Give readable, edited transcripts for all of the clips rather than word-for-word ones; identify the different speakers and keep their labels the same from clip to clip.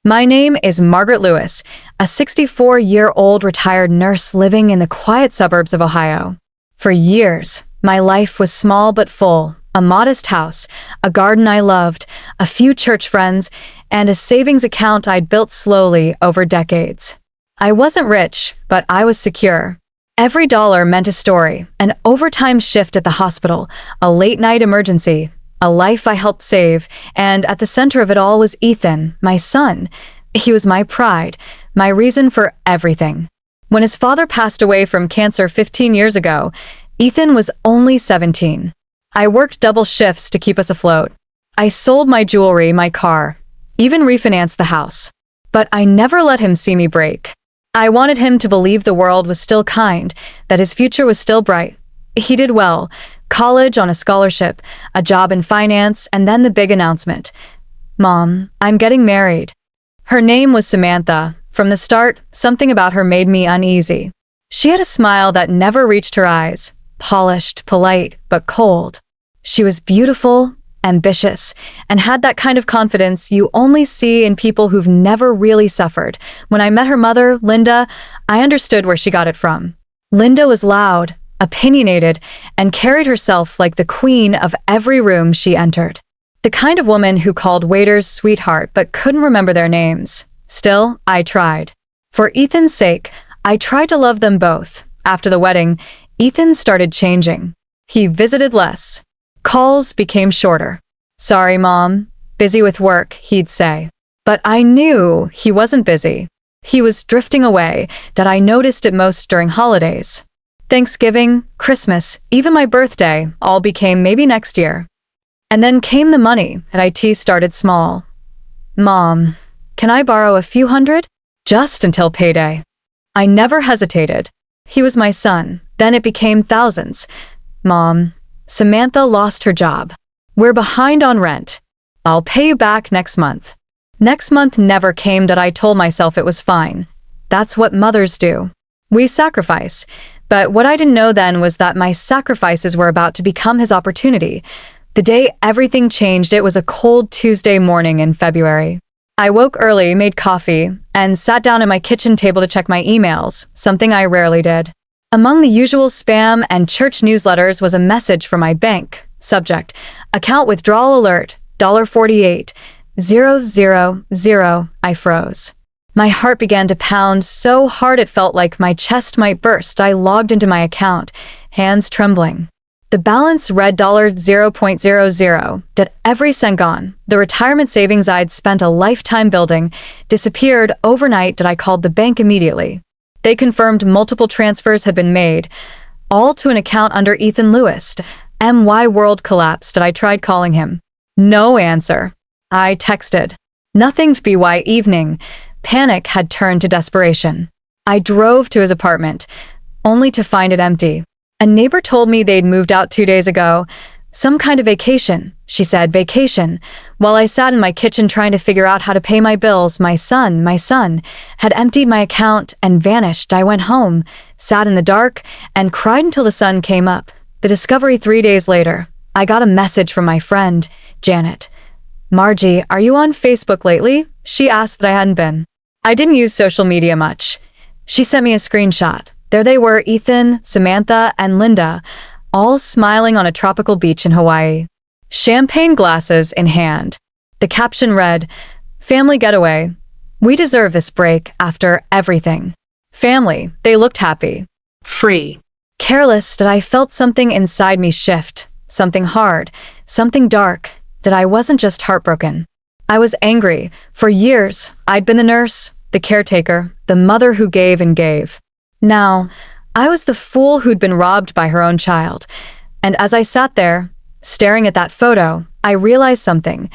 Speaker 1: My name is Margaret Lewis, a 64-year-old retired nurse living in the quiet suburbs of Ohio. For years, my life was small but full. A modest house, a garden I loved, a few church friends, and a savings account I'd built slowly over decades. I wasn't rich, but I was secure. Every dollar meant a story, an overtime shift at the hospital, a late-night emergency, a life I helped save, and at the center of it all was Ethan, my son. He was my pride, my reason for everything. When his father passed away from cancer 15 years ago, Ethan was only 17. I worked double shifts to keep us afloat. I sold my jewelry, my car, even refinanced the house. But I never let him see me break. I wanted him to believe the world was still kind, that his future was still bright. He did well. College on a scholarship, a job in finance, and then the big announcement. Mom, I'm getting married. Her name was Samantha. From the start, something about her made me uneasy. She had a smile that never reached her eyes. Polished, polite, but cold. She was beautiful, ambitious, and had that kind of confidence you only see in people who've never really suffered. When I met her mother, Linda, I understood where she got it from. Linda was loud, opinionated, and carried herself like the queen of every room she entered. The kind of woman who called waiters sweetheart but couldn't remember their names. Still, I tried. For Ethan's sake, I tried to love them both. After the wedding, Ethan started changing. He visited less. Calls became shorter. Sorry, Mom. Busy with work, he'd say. But I knew he wasn't busy. He was drifting away, that I noticed it most during holidays. Thanksgiving, Christmas, even my birthday, all became maybe next year. And then came the money, and IT started small. Mom, can I borrow a few hundred? Just until payday. I never hesitated. He was my son. Then it became thousands. Mom, Samantha lost her job. We're behind on rent. I'll pay you back next month. Next month never came, that I told myself it was fine. That's what mothers do. We sacrifice. But what I didn't know then was that my sacrifices were about to become his opportunity. The day everything changed, it was a cold Tuesday morning in February. I woke early, made coffee, and sat down at my kitchen table to check my emails, something I rarely did. Among the usual spam and church newsletters was a message from my bank. Subject: account withdrawal alert, $48, 000. I froze. My heart began to pound so hard it felt like my chest might burst. I logged into my account, hands trembling. The balance read $0.00. Did every cent gone. The retirement savings I'd spent a lifetime building disappeared overnight. Did I called the bank immediately. They confirmed multiple transfers had been made, all to an account under Ethan Lewis. My world collapsed. I tried calling him. No answer. I texted. Nothing. By evening, panic had turned to desperation. I drove to his apartment, only to find it empty. A neighbor told me they'd moved out 2 days ago. Some kind of vacation, she said, vacation. While I sat in my kitchen trying to figure out how to pay my bills, my son, had emptied my account and vanished. I went home, sat in the dark, and cried until the sun came up. The discovery 3 days later. I got a message from my friend, Janet. Margie, are you on Facebook lately? She asked that I hadn't been. I didn't use social media much. She sent me a screenshot. There they were, Ethan, Samantha, and Linda, all smiling on a tropical beach in Hawaii. Champagne glasses in hand. The caption read, "Family getaway. We deserve this break after everything." Family, they looked happy.
Speaker 2: Free.
Speaker 1: Careless, that I felt something inside me shift. Something hard, something dark, that I wasn't just heartbroken. I was angry. For years, I'd been the nurse, the caretaker, the mother who gave and gave. Now, I was the fool who'd been robbed by her own child. And as I sat there, staring at that photo, I realized something.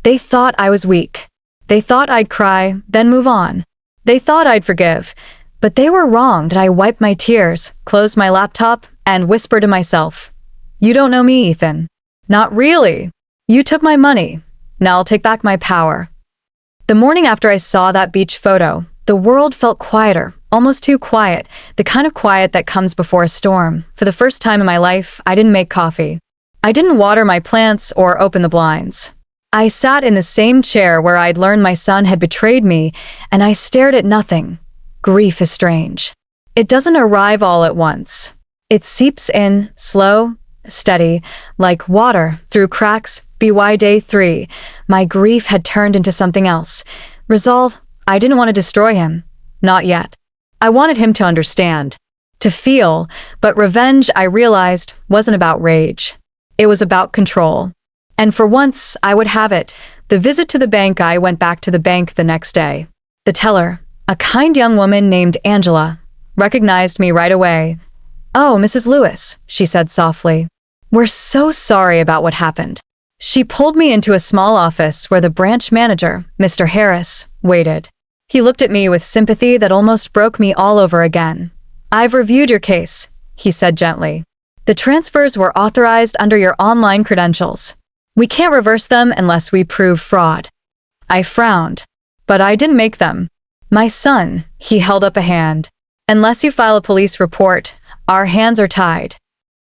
Speaker 1: They thought I was weak. They thought I'd cry, then move on. They thought I'd forgive. But they were wrong. Did I wipe my tears, closed my laptop, and whisper to myself, "You don't know me, Ethan. Not really. You took my money. Now I'll take back my power." The morning after I saw that beach photo, the world felt quieter, almost too quiet, the kind of quiet that comes before a storm. For the first time in my life, I didn't make coffee. I didn't water my plants or open the blinds. I sat in the same chair where I'd learned my son had betrayed me, and I stared at nothing. Grief is strange. It doesn't arrive all at once. It seeps in, slow, steady, like water, through cracks. By day 3, my grief had turned into something else. Resolve. I didn't want to destroy him. Not yet. I wanted him to understand. To feel, but revenge, I realized, wasn't about rage. It was about control. And for once, I would have it. The visit to the bank. I went back to the bank the next day. The teller, a kind young woman named Angela, recognized me right away. "Oh, Mrs. Lewis," she said softly. "We're so sorry about what happened." She pulled me into a small office where the branch manager, Mr. Harris, waited. He looked at me with sympathy that almost broke me all over again. "I've reviewed your case," he said gently. "The transfers were authorized under your online credentials. We can't reverse them unless we prove fraud." I frowned. "But I didn't make them." "My son," he held up a hand. "Unless you file a police report, our hands are tied."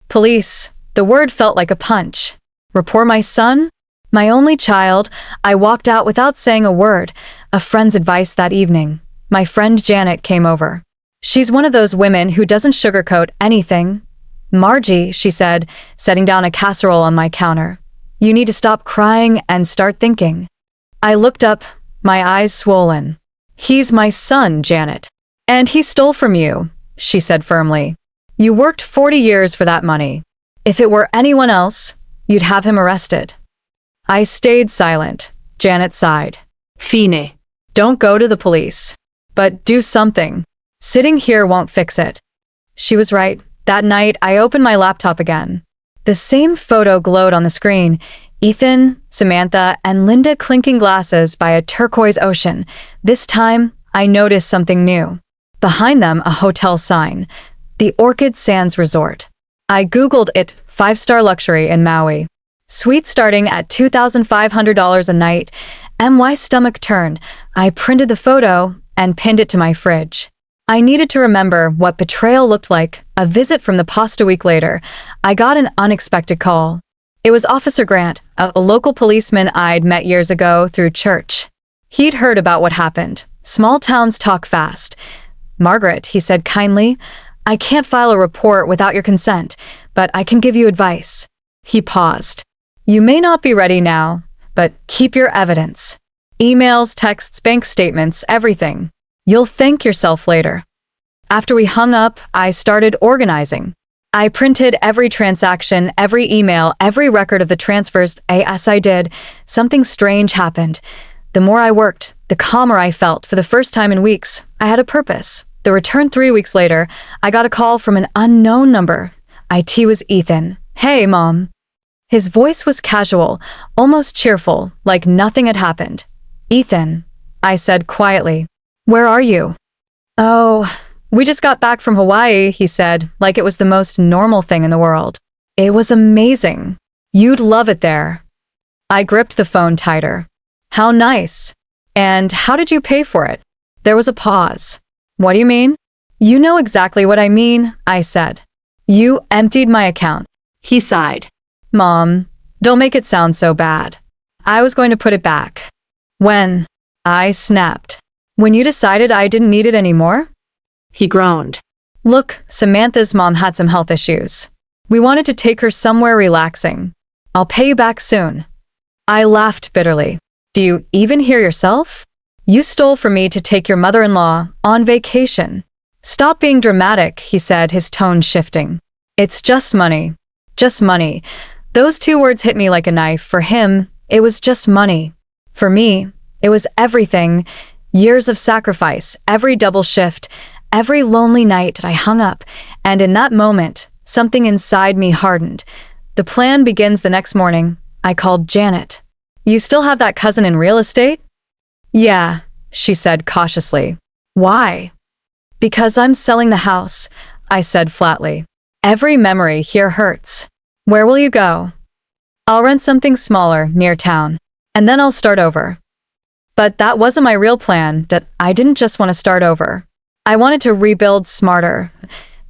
Speaker 1: Police. The word felt like a punch. Report my son? My only child. I walked out without saying a word. A friend's advice that evening. My friend Janet came over. She's one of those women who doesn't sugarcoat anything. "Margie," she said, setting down a casserole on my counter. "You need to stop crying and start thinking." I looked up, my eyes swollen. "He's my son, Janet. And he stole from you," she said firmly. "You worked 40 years for that money. If it were anyone else, you'd have him arrested." I stayed silent. Janet sighed. "Fine. Don't go to the police. But do something. Sitting here won't fix it." She was right. That night, I opened my laptop again. The same photo glowed on the screen. Ethan, Samantha, and Linda clinking glasses by a turquoise ocean. This time, I noticed something new. Behind them, a hotel sign. The Orchid Sands Resort. I Googled it, 5-star luxury in Maui. Suite starting at $2,500 a night. My stomach turned. I printed the photo and pinned it to my fridge. I needed to remember what betrayal looked like. A visit from the post a week later. I got an unexpected call. It was Officer Grant, a local policeman I'd met years ago through church. He'd heard about what happened. Small towns talk fast. "Margaret," he said kindly, "I can't file a report without your consent, but I can give you advice." He paused. "You may not be ready now, but keep your evidence. Emails, texts, bank statements, everything. You'll thank yourself later." After we hung up, I started organizing. I printed every transaction, every email, every record of the transfers. As I did, something strange happened. The more I worked, the calmer I felt. For the first time in weeks, I had a purpose. The return 3 weeks later, I got a call from an unknown number. It was Ethan. "Hey, Mom." His voice was casual, almost cheerful, like nothing had happened. "Ethan," I said quietly. "Where are you?" "Oh, we just got back from Hawaii," he said, like it was the most normal thing in the world. "It was amazing. You'd love it there." I gripped the phone tighter. "How nice. And how did you pay for it?" There was a pause. "What do you mean?" "You know exactly what I mean," I said. "You emptied my account." He sighed. "Mom, don't make it sound so bad. I was going to put it back." "When?" I snapped. "When you decided I didn't need it anymore?" He groaned. "Look, Samantha's mom had some health issues. We wanted to take her somewhere relaxing. I'll pay you back soon." I laughed bitterly. "Do you even hear yourself? You stole from me to take your mother-in-law on vacation." "Stop being dramatic," he said, his tone shifting. "It's just money. Just money." Those 2 words hit me like a knife. For him, it was just money. For me, it was everything. Years of sacrifice, every double shift, every lonely night I hung up, and in that moment, something inside me hardened. The plan begins the next morning. I called Janet. "You still have that cousin in real estate?" "Yeah," she said cautiously. "Why?" "Because I'm selling the house," I said flatly. "Every memory here hurts." "Where will you go?" "I'll rent something smaller, near town. And then I'll start over." But that wasn't my real plan. That I didn't just want to start over. I wanted to rebuild smarter.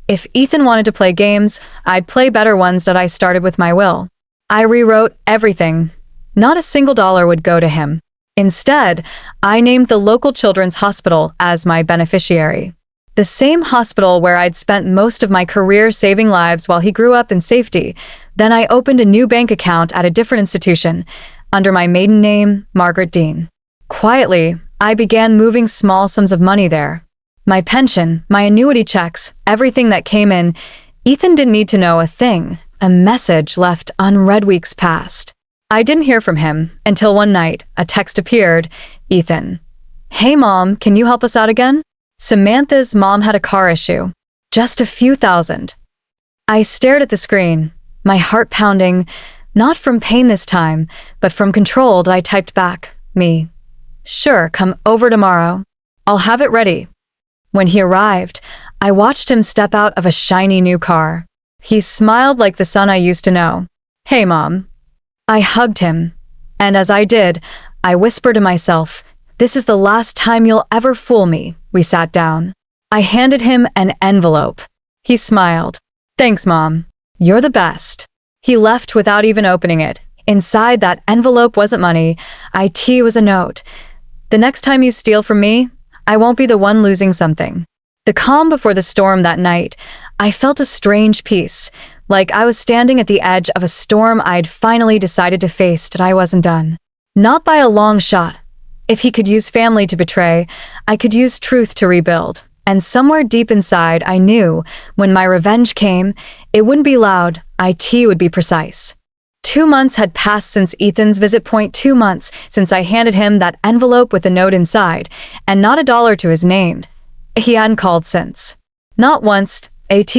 Speaker 1: If Ethan wanted to play games, I'd play better ones that I started with my will. I rewrote everything. Not a single dollar would go to him. Instead, I named the local children's hospital as my beneficiary. The same hospital where I'd spent most of my career saving lives while he grew up in safety. Then I opened a new bank account at a different institution, under my maiden name, Margaret Dean. Quietly, I began moving small sums of money there. My pension, my annuity checks, everything that came in. Ethan didn't need to know a thing. A message left unread weeks passed. I didn't hear from him until one night a text appeared. Ethan. Hey mom, can you help us out again? Samantha's mom had a car issue. Just a few thousand. I stared at the screen, my heart pounding, not from pain this time, but from control. I typed back, me. Sure, come over tomorrow. I'll have it ready. When he arrived, I watched him step out of a shiny new car. He smiled like the son I used to know. Hey mom. I hugged him, and as I did, I whispered to myself, this is the last time you'll ever fool me. We sat down. I handed him an envelope. He smiled. Thanks, Mom. You're the best. He left without even opening it. Inside that envelope wasn't money. It was a note. The next time you steal from me, I won't be the one losing something. The calm before the storm that night, I felt a strange peace, like I was standing at the edge of a storm I'd finally decided to face, but I wasn't done. Not by a long shot. If he could use family to betray, I could use truth to rebuild. And somewhere deep inside, I knew, when my revenge came, it wouldn't be loud, it would be precise. 2 months had passed since Ethan's visit. 2 months since I handed him that envelope with a note inside, and not a dollar to his name. He hadn't called since. Not once,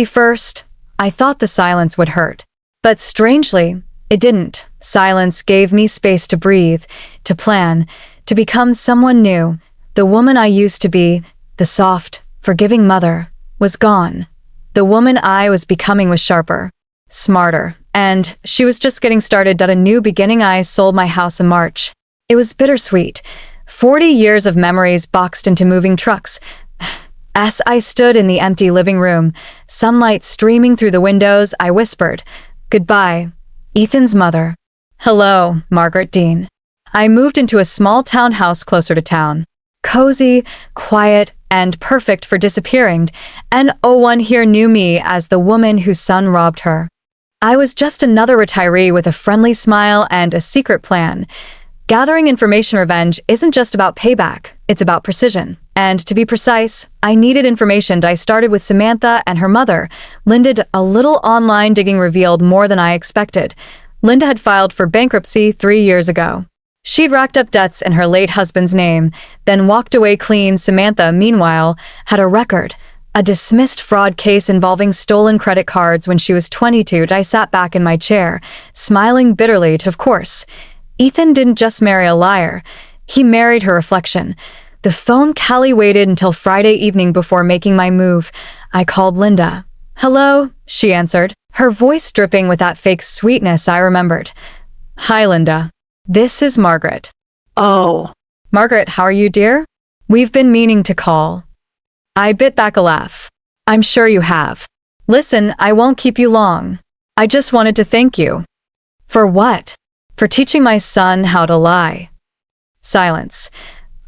Speaker 1: first. I thought the silence would hurt. But strangely, it didn't. Silence gave me space to breathe, to plan, to become someone new. The woman I used to be, the soft, forgiving mother, was gone. The woman I was becoming was sharper, smarter, and she was just getting started at a new beginning. I sold my house in March. It was bittersweet. 40 years of memories boxed into moving trucks. As I stood in the empty living room, sunlight streaming through the windows, I whispered, "Goodbye, Ethan's mother." "Hello, Margaret Dean." I moved into a small townhouse closer to town. Cozy, quiet, and perfect for disappearing, and no one here knew me as the woman whose son robbed her. I was just another retiree with a friendly smile and a secret plan. Gathering information revenge isn't just about payback, it's about precision. And to be precise, I needed information. I started with Samantha and her mother. Linda, a little online digging revealed more than I expected. Linda had filed for bankruptcy 3 years ago. She'd racked up debts in her late husband's name, then walked away clean. Samantha, meanwhile, had a record. A dismissed fraud case involving stolen credit cards when she was 22. I sat back in my chair, smiling bitterly. Of course, Ethan didn't just marry a liar. He married her reflection. The phone. Callie waited until Friday evening before making my move. I called Linda. "Hello," she answered, her voice dripping with that fake sweetness I remembered. "Hi, Linda. This is Margaret."
Speaker 2: "Oh."
Speaker 1: "Margaret, how are you, dear? We've been meaning to call." I bit back a laugh. "I'm sure you have. Listen, I won't keep you long. I just wanted to thank you." "For what?" "For teaching my son how to lie." Silence.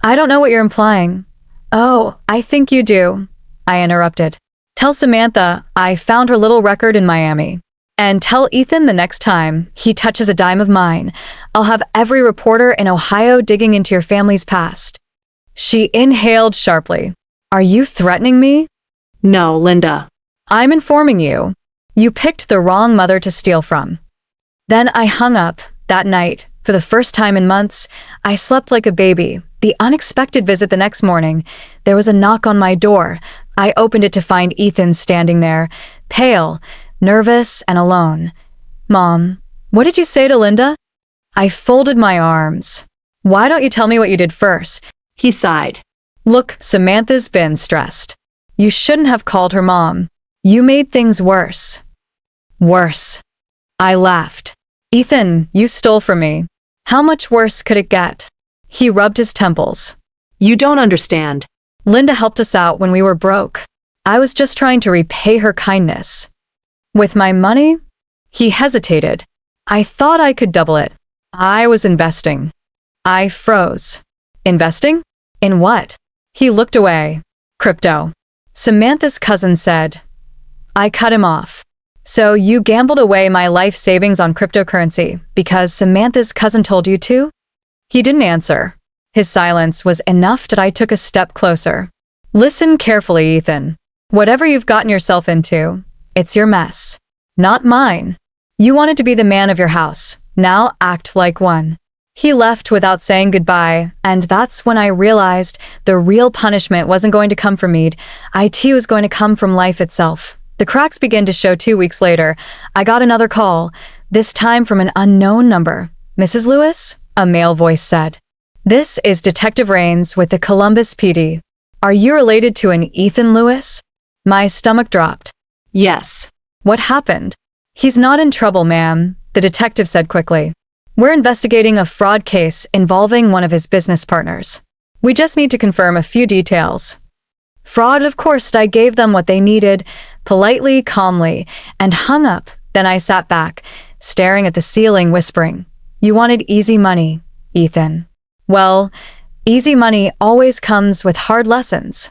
Speaker 1: "I don't know what you're implying." "Oh, I think you do," I interrupted. "Tell Samantha I found her little record in Miami. And tell Ethan the next time he touches a dime of mine, I'll have every reporter in Ohio digging into your family's past." She inhaled sharply. "Are you threatening me?"
Speaker 2: "No, Linda."
Speaker 1: "I'm informing you. You picked the wrong mother to steal from." Then I hung up. That night, for the first time in months, I slept like a baby. The unexpected visit the next morning. There was a knock on my door. I opened it to find Ethan standing there, pale, nervous, and alone. "Mom, what did you say to Linda?" I folded my arms. "Why don't you tell me what you did first?"
Speaker 2: He sighed.
Speaker 1: "Look, Samantha's been stressed. You shouldn't have called her mom. You made things worse." "Worse." I laughed. "Ethan, you stole from me. How much worse could it get?" He rubbed his temples.
Speaker 2: "You don't understand."
Speaker 1: "Linda helped us out when we were broke. I was just trying to repay her kindness." "With my money?" He hesitated. "I thought I could double it." I was investing. I froze. Investing? In what? He looked away. Crypto. Samantha's cousin said. I cut him off. So you gambled away my life savings on cryptocurrency because Samantha's cousin told you to? He didn't answer. His silence was enough that I took a step closer. Listen carefully, Ethan. Whatever you've gotten yourself into, it's your mess, not mine. You wanted to be the man of your house. Now act like one. He left without saying goodbye, and that's when I realized the real punishment wasn't going to come from me. It was going to come from life itself. The cracks began to show 2 weeks later. I got another call, this time from an unknown number. Mrs. Lewis? A male voice said. This is Detective Rains with the Columbus PD. Are you related to an Ethan Lewis? My stomach dropped.
Speaker 2: Yes.
Speaker 1: What happened? He's not in trouble, ma'am, the detective said quickly. We're investigating a fraud case involving one of his business partners. We just need to confirm a few details. Fraud, of course. I gave them what they needed, politely, calmly, and hung up. Then I sat back, staring at the ceiling, whispering, You wanted easy money, Ethan. Well, easy money always comes with hard lessons.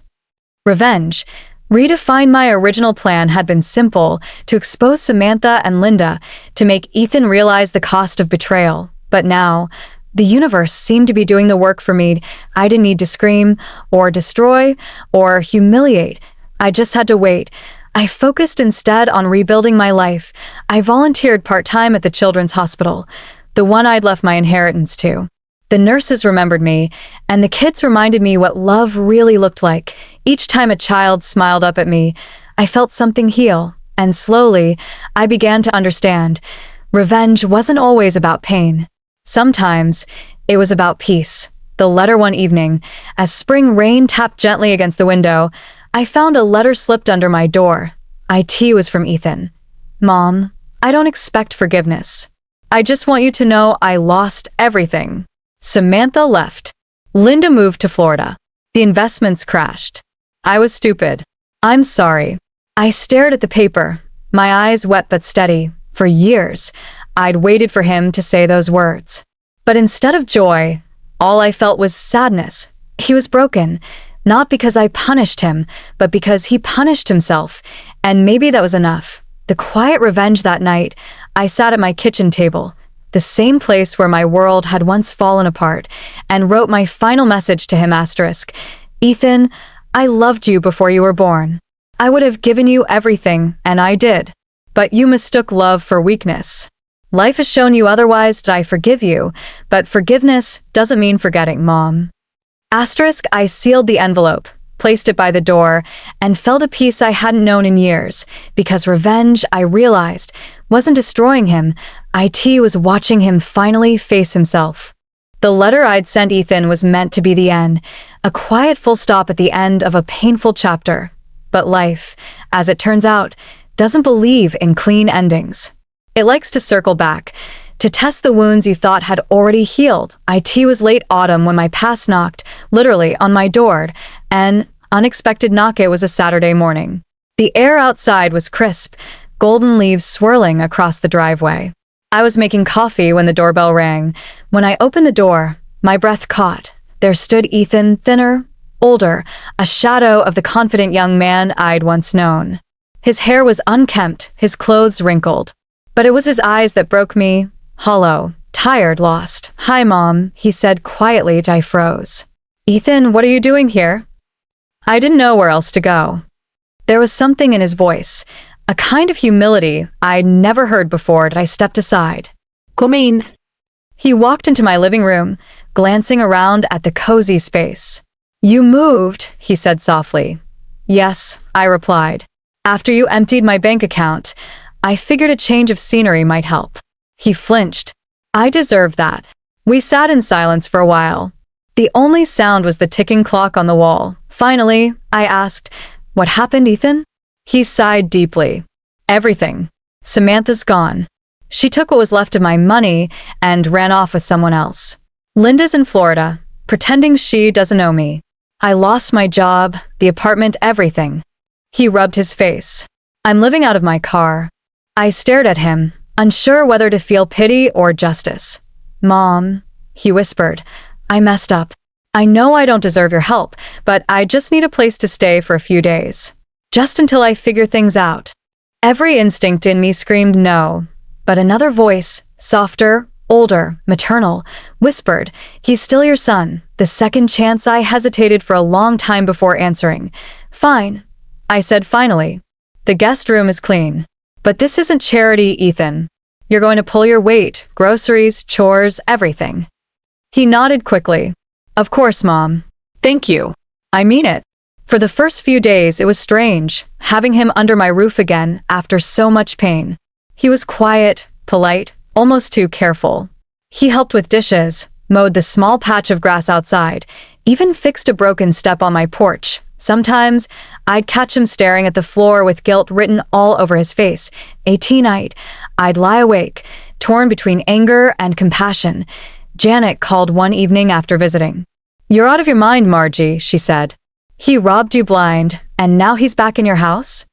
Speaker 1: Revenge. Redefine my original plan had been simple, to expose Samantha and Linda, to make Ethan realize the cost of betrayal. But now, the universe seemed to be doing the work for me. I didn't need to scream, or destroy, or humiliate. I just had to wait. I focused instead on rebuilding my life. I volunteered part-time at the children's hospital, the one I'd left my inheritance to. The nurses remembered me, and the kids reminded me what love really looked like. Each time a child smiled up at me, I felt something heal, and slowly, I began to understand. Revenge wasn't always about pain. Sometimes, it was about peace. The letter one evening, as spring rain tapped gently against the window, I found a letter slipped under my door. It was from Ethan. Mom, I don't expect forgiveness. I just want you to know I lost everything. Samantha left. Linda moved to Florida. The investments crashed. I was stupid. I'm sorry. I stared at the paper, my eyes wet but steady. For years, I'd waited for him to say those words. But instead of joy, all I felt was sadness. He was broken, not because I punished him, but because he punished himself. And maybe that was enough. The quiet revenge that night, I sat at my kitchen table, the same place where my world had once fallen apart, and wrote my final message to him, asterisk. Ethan, I loved you before you were born. I would have given you everything, and I did. But you mistook love for weakness. Life has shown you otherwise. I forgive you, but forgiveness doesn't mean forgetting, Mom. Asterisk, I sealed the envelope, placed it by the door, and felt a peace I hadn't known in years, because revenge, I realized, wasn't destroying him. It was watching him finally face himself. The letter I'd sent Ethan was meant to be the end, a quiet full stop at the end of a painful chapter. But life, as it turns out, doesn't believe in clean endings. It likes to circle back, to test the wounds you thought had already healed. It was late autumn when my past knocked, literally, on my door. An unexpected knock. It was a Saturday morning. The air outside was crisp, golden leaves swirling across the driveway. I was making coffee when the doorbell rang. When I opened the door, my breath caught. There stood Ethan, thinner, older, a shadow of the confident young man I'd once known. His hair was unkempt, his clothes wrinkled. But it was his eyes that broke me, hollow, tired, lost. Hi, Mom, he said quietly. I froze. Ethan, what are you doing here? I didn't know where else to go. There was something in his voice, a kind of humility I'd never heard before. I stepped aside.
Speaker 2: Come in.
Speaker 1: He walked into my living room, glancing around at the cozy space. You moved, he said softly. Yes, I replied. After you emptied my bank account, I figured a change of scenery might help. He flinched. I deserved that. We sat in silence for a while. The only sound was the ticking clock on the wall. Finally, I asked, What happened, Ethan? He sighed deeply. Everything. Samantha's gone. She took what was left of my money and ran off with someone else. Linda's in Florida, pretending she doesn't know me. I lost my job, the apartment, everything. He rubbed his face. I'm living out of my car. I stared at him, unsure whether to feel pity or justice. Mom, he whispered, I messed up. I know I don't deserve your help, but I just need a place to stay for a few days. Just until I figure things out. Every instinct in me screamed no, but another voice, softer, older, maternal, whispered, he's still your son. The second chance I hesitated for a long time before answering. Fine, I said finally. The guest room is clean. But this isn't charity, Ethan. You're going to pull your weight, groceries, chores, everything. He nodded quickly. Of course, Mom.
Speaker 2: Thank you.
Speaker 1: I mean it. For the first few days, it was strange, having him under my roof again after so much pain. He was quiet, polite, almost too careful. He helped with dishes, mowed the small patch of grass outside, even fixed a broken step on my porch. Sometimes, I'd catch him staring at the floor with guilt written all over his face. A teen-eyed, I'd lie awake, torn between anger and compassion. Janet called one evening after visiting. You're out of your mind, Margie, she said. He robbed you blind, and now he's back in your house?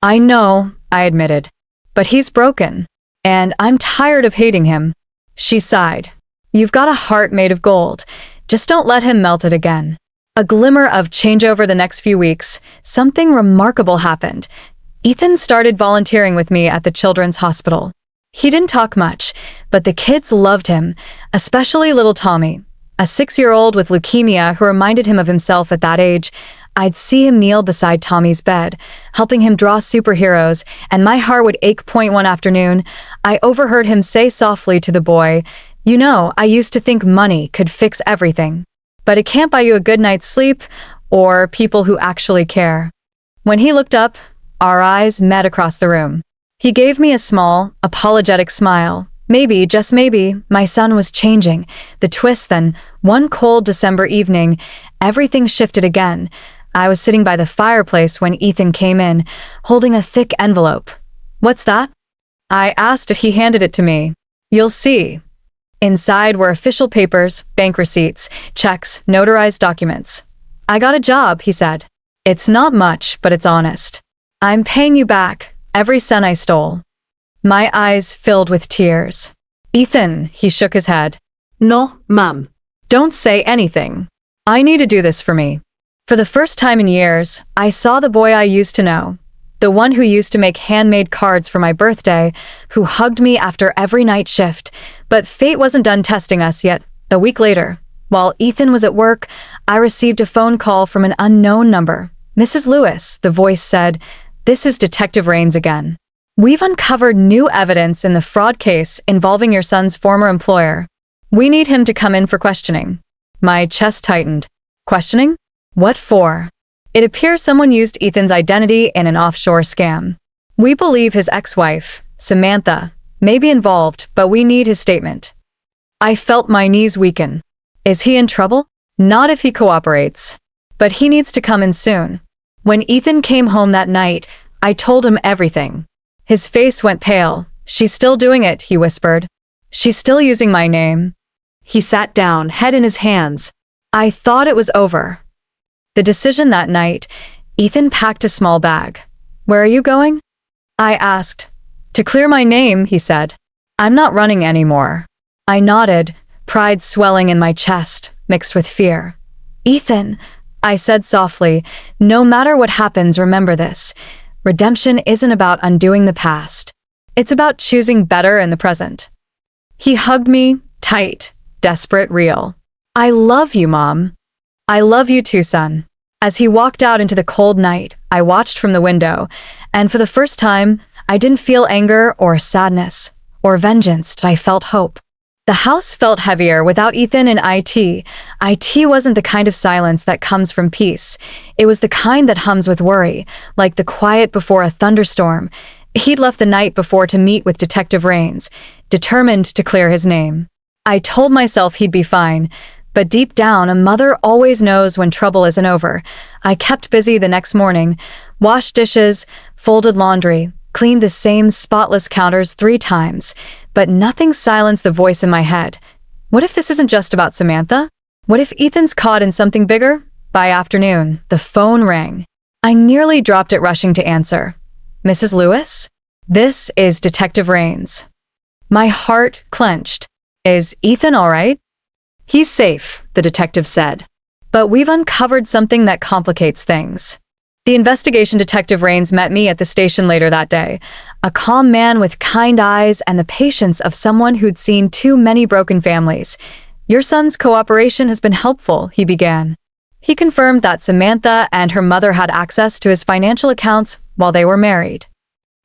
Speaker 1: I know, I admitted. But he's broken, and I'm tired of hating him. She sighed. You've got a heart made of gold. Just don't let him melt it again. A glimmer of change over the next few weeks. Something remarkable happened. Ethan started volunteering with me at the children's hospital. He didn't talk much, but the kids loved him, especially little Tommy, a 6-year-old with leukemia who reminded him of himself at that age. I'd see him kneel beside Tommy's bed, helping him draw superheroes, and my heart would ache. One afternoon, I overheard him say softly to the boy, You know, I used to think money could fix everything. But it can't buy you a good night's sleep or people who actually care. When he looked up, our eyes met across the room. He gave me a small, apologetic smile. Maybe, just maybe, my son was changing. The twist then, one cold December evening, everything shifted again. I was sitting by the fireplace when Ethan came in, holding a thick envelope. What's that? I asked if he handed it to me. You'll see. Inside were official papers, bank receipts, checks, notarized documents. I got a job, he said. It's not much, but it's honest. I'm paying you back, every cent I stole. My eyes filled with tears. Ethan, he shook his head.
Speaker 2: No, Mom.
Speaker 1: Don't say anything. I need to do this for me. For the first time in years, I saw the boy I used to know. The one who used to make handmade cards for my birthday, who hugged me after every night shift. But fate wasn't done testing us yet. A week later, while Ethan was at work, I received a phone call from an unknown number. Mrs. Lewis, the voice said, This is Detective Rains again. We've uncovered new evidence in the fraud case involving your son's former employer. We need him to come in for questioning. My chest tightened. Questioning? What for? It appears someone used Ethan's identity in an offshore scam. We believe his ex-wife, Samantha, may be involved, but we need his statement. I felt my knees weaken. Is he in trouble? Not if he cooperates. But he needs to come in soon. When Ethan came home that night, I told him everything. His face went pale. She's still doing it, he whispered. She's still using my name. He sat down, head in his hands. I thought it was over. The decision that night, Ethan packed a small bag. Where are you going? I asked. To clear my name, he said. I'm not running anymore. I nodded, pride swelling in my chest, mixed with fear. Ethan, I said softly, no matter what happens, remember this. Redemption isn't about undoing the past. It's about choosing better in the present. He hugged me, tight, desperate, real. I love you, Mom. I love you too, son. As he walked out into the cold night, I watched from the window, and for the first time, I didn't feel anger or sadness or vengeance, I felt hope. The house felt heavier without Ethan in IT. IT wasn't the kind of silence that comes from peace. It was the kind that hums with worry, like the quiet before a thunderstorm. He'd left the night before to meet with Detective Rains, determined to clear his name. I told myself he'd be fine, but deep down, a mother always knows when trouble isn't over. I kept busy the next morning, washed dishes, folded laundry, cleaned the same spotless counters 3 times, but nothing silenced the voice in my head. What if this isn't just about Samantha? What if Ethan's caught in something bigger? By afternoon, the phone rang. I nearly dropped it rushing to answer. Mrs. Lewis? This is Detective Rains. My heart clenched. Is Ethan all right? He's safe, the detective said. But we've uncovered something that complicates things. The investigation detective Rains met me at the station later that day, a calm man with kind eyes and the patience of someone who'd seen too many broken families. Your son's cooperation has been helpful, he began. He confirmed that Samantha and her mother had access to his financial accounts while they were married.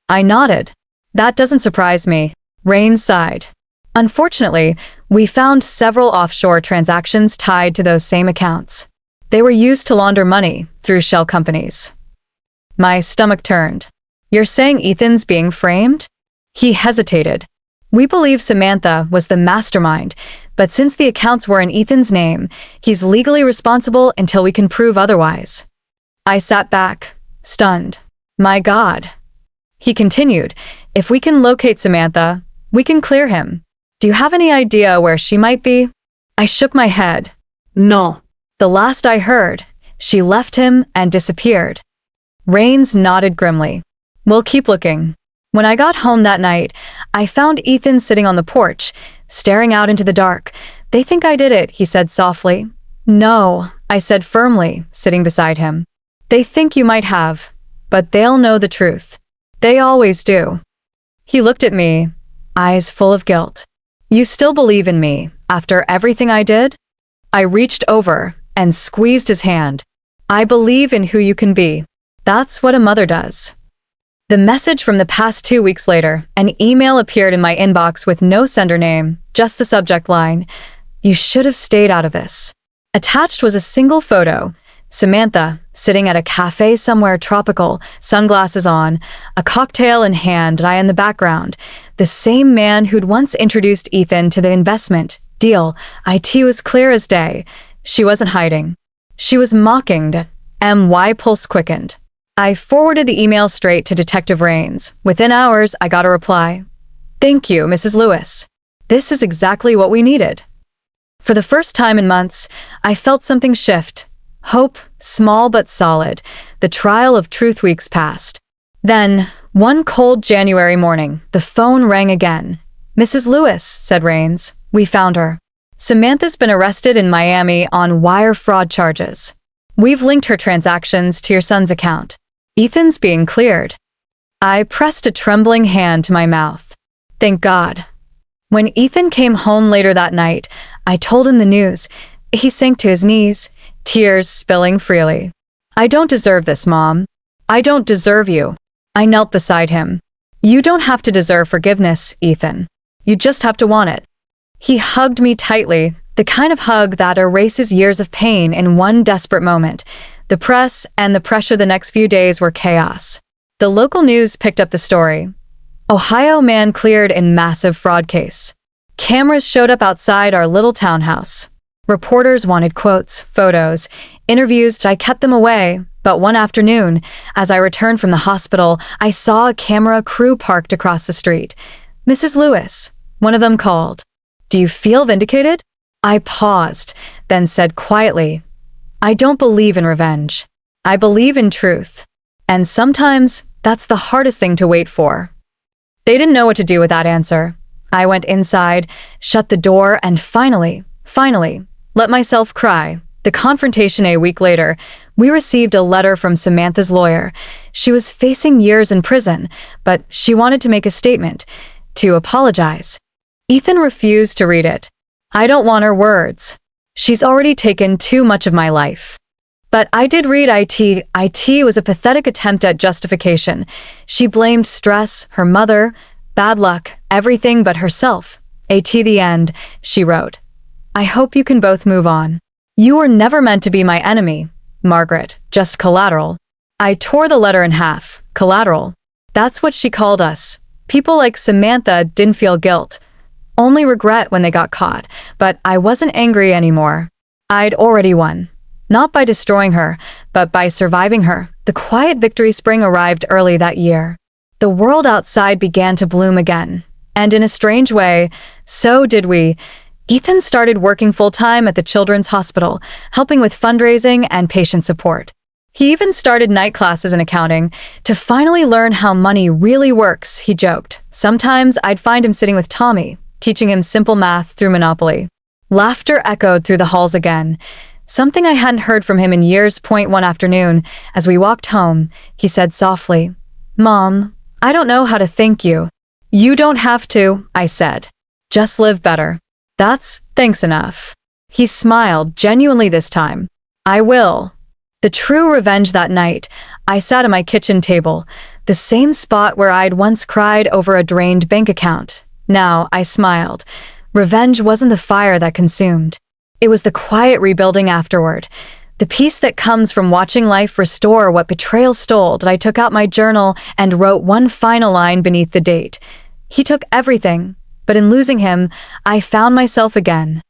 Speaker 1: I nodded. That doesn't surprise me. Rains sighed. Unfortunately, we found several offshore transactions tied to those same accounts. They were used to launder money through shell companies. My stomach turned. You're saying Ethan's being framed? He hesitated. We believe Samantha was the mastermind, but since the accounts were in Ethan's name, he's legally responsible until we can prove otherwise. I sat back, stunned. My God. He continued, if we can locate Samantha, we can clear him. Do you have any idea where she might be? I shook my head.
Speaker 2: No.
Speaker 1: The last I heard, she left him and disappeared. Rains nodded grimly. We'll keep looking. When I got home that night, I found Ethan sitting on the porch, staring out into the dark. They think I did it, he said softly. No, I said firmly, sitting beside him. They think you might have, but they'll know the truth. They always do. He looked at me, eyes full of guilt. You still believe in me, after everything I did? I reached over and squeezed his hand. I believe in who you can be. That's what a mother does. The message from the past 2 weeks later, an email appeared in my inbox with no sender name, just the subject line, "You should have stayed out of this." Attached was a single photo, Samantha, sitting at a cafe somewhere tropical, sunglasses on, a cocktail in hand, and I in the background, the same man who'd once introduced Ethan to the investment deal. It was clear as day. She wasn't hiding. She was mocking. My pulse quickened. I forwarded the email straight to Detective Rains. Within hours, I got a reply. Thank you, Mrs. Lewis. This is exactly what we needed. For the first time in months, I felt something shift. Hope, small but solid. The trial of truth weeks passed. Then, one cold January morning, the phone rang again. Mrs. Lewis, said Rains. We found her. Samantha's been arrested in Miami on wire fraud charges. We've linked her transactions to your son's account. Ethan's being cleared. I pressed a trembling hand to my mouth. Thank God. When Ethan came home later that night, I told him the news. He sank to his knees, tears spilling freely. I don't deserve this, Mom. I don't deserve you. I knelt beside him. You don't have to deserve forgiveness, Ethan. You just have to want it. He hugged me tightly, the kind of hug that erases years of pain in one desperate moment. The press and the pressure the next few days were chaos. The local news picked up the story. Ohio man cleared in massive fraud case. Cameras showed up outside our little townhouse. Reporters wanted quotes, photos, interviews. I kept them away, but one afternoon, as I returned from the hospital, I saw a camera crew parked across the street. Mrs. Lewis, one of them called. Do you feel vindicated? I paused, then said quietly, I don't believe in revenge. I believe in truth. And sometimes, that's the hardest thing to wait for. They didn't know what to do with that answer. I went inside, shut the door, and finally, let myself cry. The confrontation a week later, we received a letter from Samantha's lawyer. She was facing years in prison, but she wanted to make a statement, to apologize. Ethan refused to read it. I don't want her words. She's already taken too much of my life. But I did read it. It was a pathetic attempt at justification. She blamed stress, her mother, bad luck, everything but herself. The end, she wrote. I hope you can both move on. You were never meant to be my enemy, Margaret, just collateral. I tore the letter in half. Collateral. That's what she called us. People like Samantha didn't feel guilt. Only regret when they got caught, but I wasn't angry anymore. I'd already won. Not by destroying her, but by surviving her. The quiet victory spring arrived early that year. The world outside began to bloom again. And in a strange way, so did we. Ethan started working full-time at the Children's Hospital, helping with fundraising and patient support. He even started night classes in accounting to finally learn how money really works, he joked. Sometimes I'd find him sitting with Tommy, teaching him simple math through Monopoly. Laughter echoed through the halls again. Something I hadn't heard from him in years. One afternoon, as we walked home, he said softly, "Mom, I don't know how to thank you." "You don't have to," I said. "Just live better." Thanks enough. He smiled, genuinely this time. "I will." The true revenge that night, I sat at my kitchen table, the same spot where I'd once cried over a drained bank account. Now I smiled. Revenge wasn't the fire that consumed. It was the quiet rebuilding afterward. The peace that comes from watching life restore what betrayal stole. I took out my journal and wrote one final line beneath the date. He took everything, but in losing him, I found myself again.